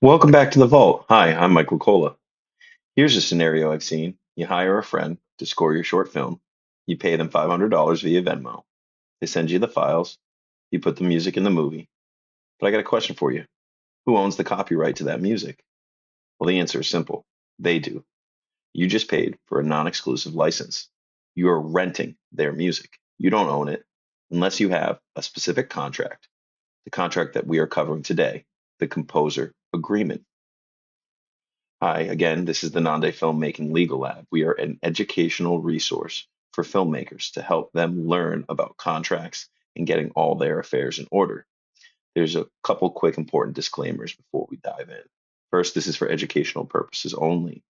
Welcome back to the Vault. Hi, I'm Michael Cola. Here's a scenario I've seen. You hire a friend to score your short film. You pay them $500 via Venmo. They send you the files. You put the music in the movie. But I got a question for you. Who owns the copyright to that music? Well, the answer is simple. They do. You just paid for a non-exclusive license. You are renting their music. You don't own it unless you have a specific contract, the contract that we are covering today, the composer agreement. Hi, again, this is the NonDē Filmmaking Legal Lab. We are an educational resource for filmmakers to help them learn about contracts and getting all their affairs in order. There's a couple quick important disclaimers before we dive in. First, this is for educational purposes only.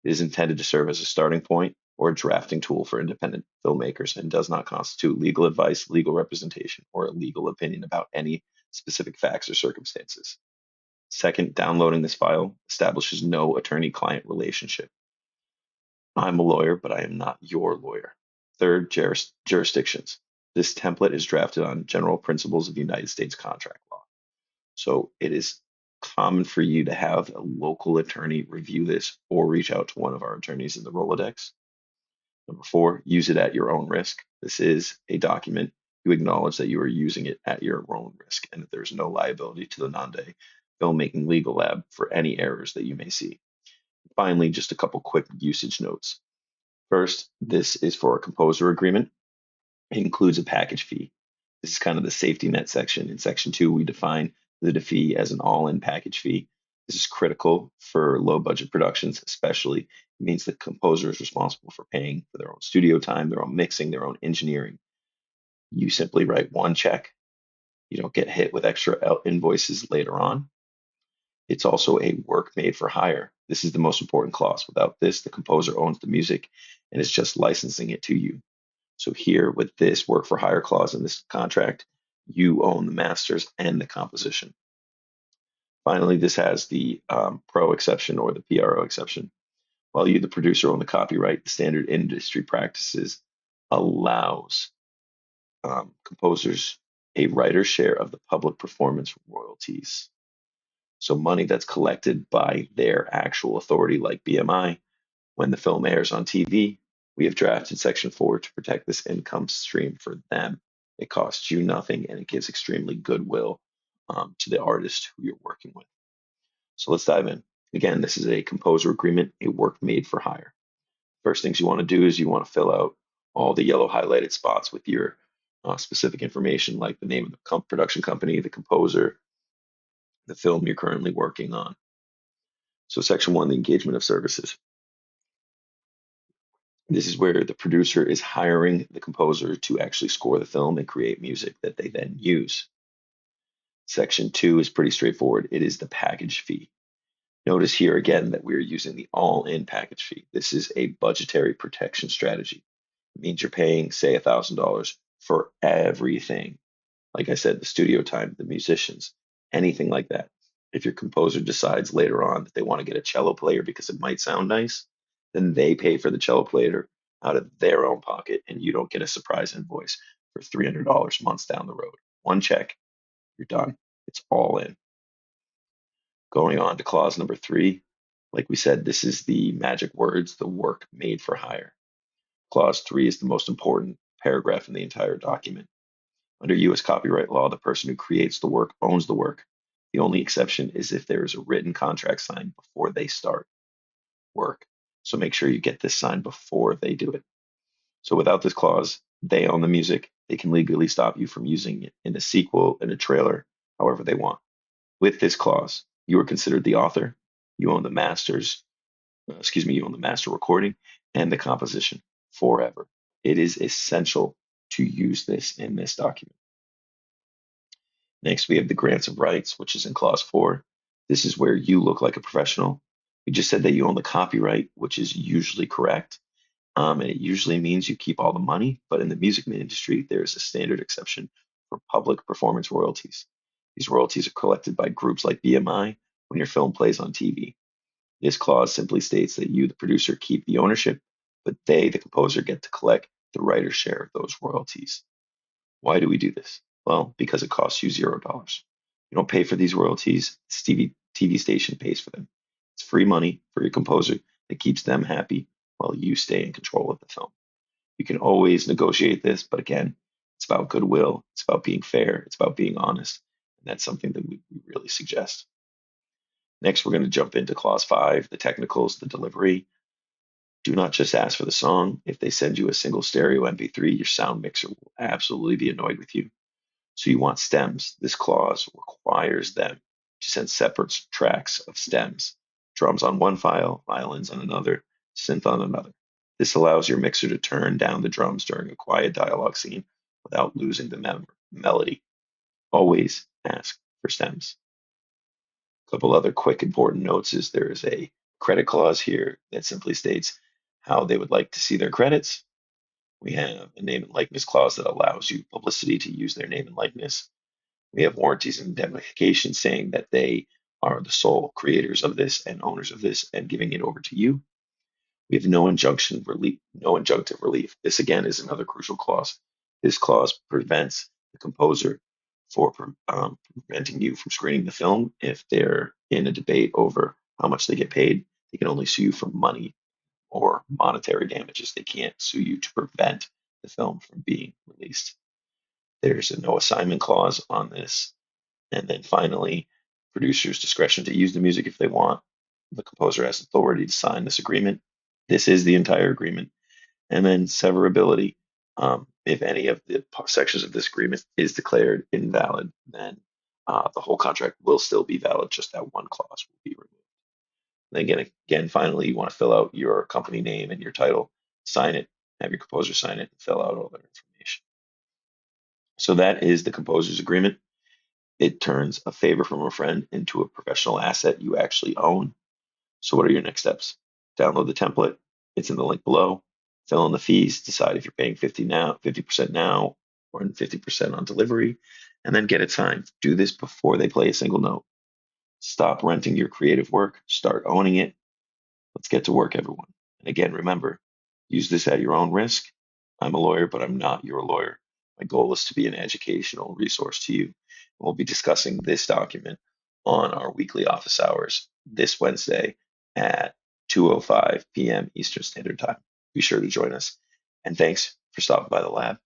It is intended to serve as a starting point or a drafting tool for independent filmmakers and does not constitute legal advice, legal representation, or a legal opinion about any specific facts or circumstances. Second, downloading this file establishes no attorney-client relationship. I'm a lawyer, but I am not your lawyer. Third, jurisdictions. This template is drafted on general principles of United States contract law. So it is common for you to have a local attorney review this or reach out to one of our attorneys in the Rolodex. Number four, use it at your own risk. This is a document. You acknowledge that you are using it at your own risk and that there's no liability to the NonDē Filmmaking Legal Lab for any errors that you may see. Finally, just a couple quick usage notes. First, this is for a composer agreement. It includes a package fee. This is kind of the safety net section. In section 2, we define the fee as an all-in package fee. This is critical for low-budget productions, especially. It means the composer is responsible for paying for their own studio time, their own mixing, their own engineering. You simply write one check. You don't get hit with extra invoices later on. It's also a work made for hire. This is the most important clause. Without this, the composer owns the music and is just licensing it to you. So here with this work for hire clause in this contract, you own the masters and the composition. Finally, this has the pro exception or the PRO exception. While you, the producer, own the copyright, the standard industry practices allows composers a writer's share of the public performance royalties. So money that's collected by their actual authority, like BMI, when the film airs on TV, we have drafted Section 4 to protect this income stream for them. It costs you nothing and it gives extremely goodwill to the artist who you're working with. So let's dive in. Again, this is a composer agreement, a work made for hire. First things you want to do is you want to fill out all the yellow highlighted spots with your specific information, like the name of the production company, the composer, the film you're currently working on. So Section 1, the engagement of services. This is where the producer is hiring the composer to actually score the film and create music that they then use. Section 2 is pretty straightforward. It is the package fee. Notice here again that we're using the all-in package fee. This is a budgetary protection strategy. It means you're paying, say, $1,000 for everything. Like I said, the studio time, the musicians, anything like that. If your composer decides later on that they want to get a cello player because it might sound nice, then they pay for the cello player out of their own pocket, and you don't get a surprise invoice for $300 months down the road. One check, you're done. It's all in. Going on to clause number 3, like we said, this is the magic words, the work made for hire. Clause 3 is the most important paragraph in the entire document. Under US copyright law, the person who creates the work owns the work. The only exception is if there is a written contract signed before they start work. So make sure you get this signed before they do it. So without this clause, they own the music. They can legally stop you from using it in a sequel, in a trailer, however they want. With this clause, you are considered the author. You own the you own the master recording and the composition forever. It is essential to use this in this document. Next, we have the grants of rights, which is in clause 4. This is where you look like a professional. We just said that you own the copyright, which is usually correct. And it usually means you keep all the money, but in the music industry, there is a standard exception for public performance royalties. These royalties are collected by groups like BMI when your film plays on TV. This clause simply states that you, the producer, keep the ownership, but they, the composer, get to collect the writer's share of those royalties. Why do we do this? Well, because it costs you $0. You don't pay for these royalties. TV TV station pays for them. It's free money for your composer that keeps them happy while you stay in control of the film. You can always negotiate this, but again, it's about goodwill. It's about being fair. It's about being honest. And that's something that we really suggest. Next, we're going to jump into clause 5, the technicals, the delivery. Do not just ask for the song. If they send you a single stereo MP3, your sound mixer will absolutely be annoyed with you. So you want stems. This clause requires them to send separate tracks of stems, drums on one file, violins on another, synth on another. This allows your mixer to turn down the drums during a quiet dialogue scene without losing the melody. Always ask for stems. A couple other quick important notes is there is a credit clause here that simply states how they would like to see their credits. We have a name and likeness clause that allows you publicity to use their name and likeness. We have warranties and indemnification saying that they are the sole creators of this and owners of this and giving it over to you. We have no injunctive relief. This again is another crucial clause. This clause prevents the composer for preventing you from screening the film. If they're in a debate over how much they get paid, they can only sue you for money or monetary damages. They can't sue you to prevent the film from being released. There's a no assignment clause on this. And then finally, producer's discretion to use the music if they want. The composer has authority to sign this agreement. This is the entire agreement. And then severability. If any of the sections of this agreement is declared invalid, then the whole contract will still be valid. Just that one clause will be removed. And again, finally, you want to fill out your company name and your title, sign it, have your composer sign it, and fill out all their information. So that is the composer's agreement. It turns a favor from a friend into a professional asset you actually own. So what are your next steps? Download the template. It's in the link below. Fill in the fees. Decide if you're paying 50% now, or 50% on delivery, and then get it signed. Do this before they play a single note. Stop renting your creative work. Start owning it. Let's get to work, everyone. And again, remember, use this at your own risk. I'm a lawyer, but I'm not your lawyer. My goal is to be an educational resource to you. And we'll be discussing this document on our weekly office hours this Wednesday at 2:05 p.m. Eastern Standard Time. Be sure to join us. And thanks for stopping by the lab.